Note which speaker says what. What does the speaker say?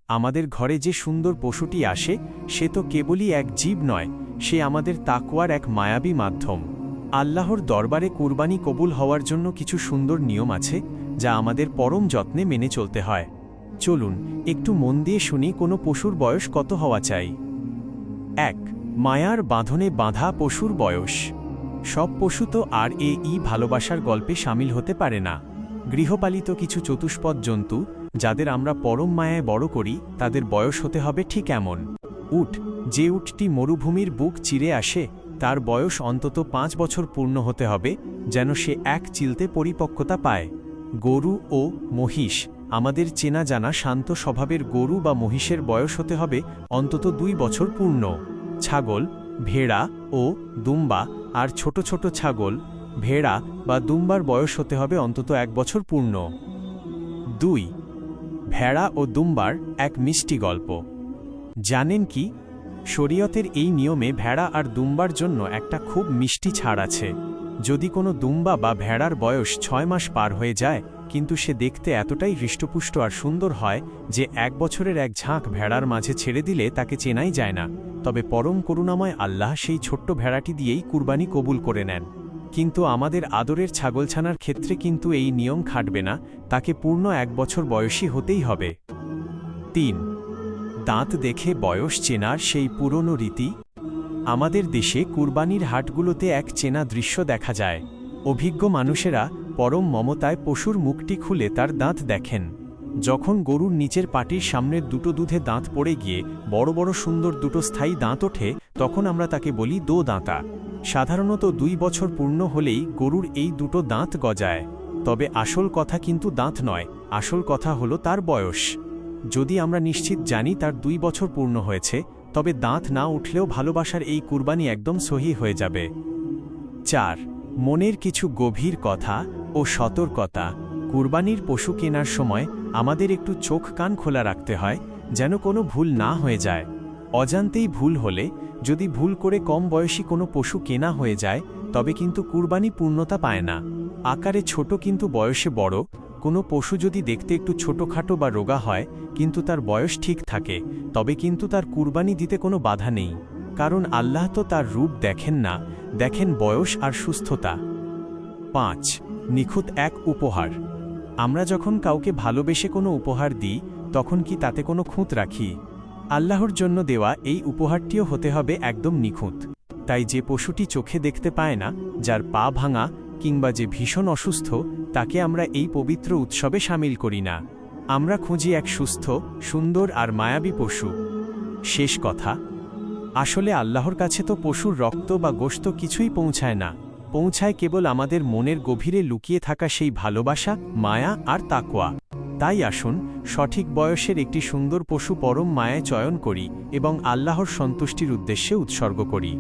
Speaker 1: আমাদের ঘরে যে সুন্দর পশুটি আসে সে তো কেবলই এক জীব নয়, সে আমাদের তাকওয়ার এক মায়াবী মাধ্যম। আল্লাহর দরবারে কুরবানি কবুল হওয়ার জন্য কিছু সুন্দর নিয়ম আছে যা আমাদের পরম যত্নে মেনে চলতে হয়। চলুন একটু মন দিয়ে শুনি কোনো পশুর বয়স কত হওয়া চাই। ১. মায়ার বাঁধনে বাঁধা পশুর বয়স। সব পশু তো আর এই ভালোবাসার গল্পে সামিল হতে পারে না। গৃহপালিত কিছু চতুষ্পদ জন্তু যাদের আমরা পরম মায়ায় বড় করি, তাদের বয়স হতে হবে ঠিক এমন। উট, যে উটটি মরুভূমির বুক চিরে আসে, তার বয়স অন্তত ৫ বছর পূর্ণ হতে হবে যেন সে এক চিলতে পরিপক্কতা পায়। গরু ও মহিষ, আমাদের চেনা জানা শান্ত স্বভাবের গরু বা মহিষের বয়স হতে হবে অন্তত ২ বছর পূর্ণ। ছাগল, ভেড়া ও দুম্বা আর ছোট ছোট ছাগল, ভেড়া বা দুম্বার বয়স হতে হবে অন্তত ১ বছর পূর্ণ। ২. ভেড়া ও দুম্বার এক মিষ্টি গল্প। জানেন কি, শরীয়তের এই নিয়মে ভেড়া আর দুম্বার জন্য একটা খুব মিষ্টি ছাড় আছে। যদি কোনো দুম্বা বা ভেড়ার বয়স ৬ মাস পার হয়ে যায় কিন্তু সে দেখতে এতটাই হৃষ্টপুষ্ট আর সুন্দর হয় যে ১ বছরের এক ঝাঁক ভেড়ার মাঝে ছেড়ে দিলে তাকে চেনাই যায় না, তবে পরম করুণাময় আল্লাহ সেই ছোট্ট ভেড়াটি দিয়েই কুরবানি কবুল করে নেন। কিন্তু আমাদের আদরের ছাগলছানার ক্ষেত্রে কিন্তু এই নিয়ম খাটবে না, তাকে পূর্ণ ১ বছর বয়সী হতেই হবে। ৩. দাঁত দেখে বয়স চেনার সেই পুরনো রীতি। আমাদের দেশে কুরবানির হাটগুলোতে এক চেনা দৃশ্য দেখা যায়। অভিজ্ঞ মানুষেরা পরম মমতায় পশুর মুখটি খুলে তার দাঁত দেখেন। যখন গরুর নিচের পাটির সামনের দুটো দুধে দাঁত পড়ে গিয়ে বড় বড় সুন্দর দুটো স্থায়ী দাঁত ওঠে, তখন আমরা তাকে বলি দো দাঁতা। সাধারণত ২ বছর পূর্ণ হলেই গরুর এই দুটো দাঁত গজায়। তবে আসল কথা কিন্তু দাঁত নয়, আসল কথা হলো তার বয়স। যদি আমরা নিশ্চিত জানি তার ২ বছর পূর্ণ হয়েছে, তবে দাঁত না উঠলেও ভালোবাসার এই কুরবানি একদম সহি হয়ে যাবে। ৪. মনের কিছু গভীর কথা ও সতর্কতা। কুরবানির পশু কেনার সময় আমাদের একটু চোখ কান খোলা রাখতে হয় যেন কোনো ভুল না হয়ে যায়। অজান্তেই ভুল হলে, যদি ভুল করে কম বয়সী কোনো পশু কেনা হয়ে যায়, তবে কিন্তু কুরবানি পূর্ণতা পায় না। আকারে ছোট কিন্তু বয়সে বড় কোনো পশু যদি দেখতে একটু ছোটখাটো বা রোগা হয় কিন্তু তার বয়স ঠিক থাকে, তবে কিন্তু তার কুরবানি দিতে কোনো বাধা নেই, কারণ আল্লাহ তো তার রূপ দেখেন না, দেখেন বয়স আর সুস্থতা। ৫. নিখুঁত এক উপহার। আমরা যখন কাউকে ভালোবেসে কোনো উপহার দিই, তখন কি তাতে কোনো খুঁত রাখি? আল্লাহর জন্য দেওয়া এই উপহারটিও হতে হবে একদম নিখুঁত। তাই যে পশুটি চোখে দেখতে পায় না, যার পা ভাঙা কিংবা যে ভীষণ অসুস্থ, তাকে আমরা এই পবিত্র উৎসবে সামিল করি না। আমরা খুঁজি এক সুস্থ, সুন্দর আর মায়াবী পশু। শেষ কথা, আসলে আল্লাহর কাছে তো পশুর রক্ত বা গোশত কিছুই পৌঁছায় না, পৌঁছায় কেবল আমাদের মনের গভীরে লুকিয়ে থাকা সেই ভালোবাসা, মায়া আর তাকওয়া। তাই আসুন সঠিক বয়সের একটি সুন্দর পশু পরম মায়ায় চয়ন করি এবং আল্লাহর সন্তুষ্টির উদ্দেশ্যে উৎসর্গ করি।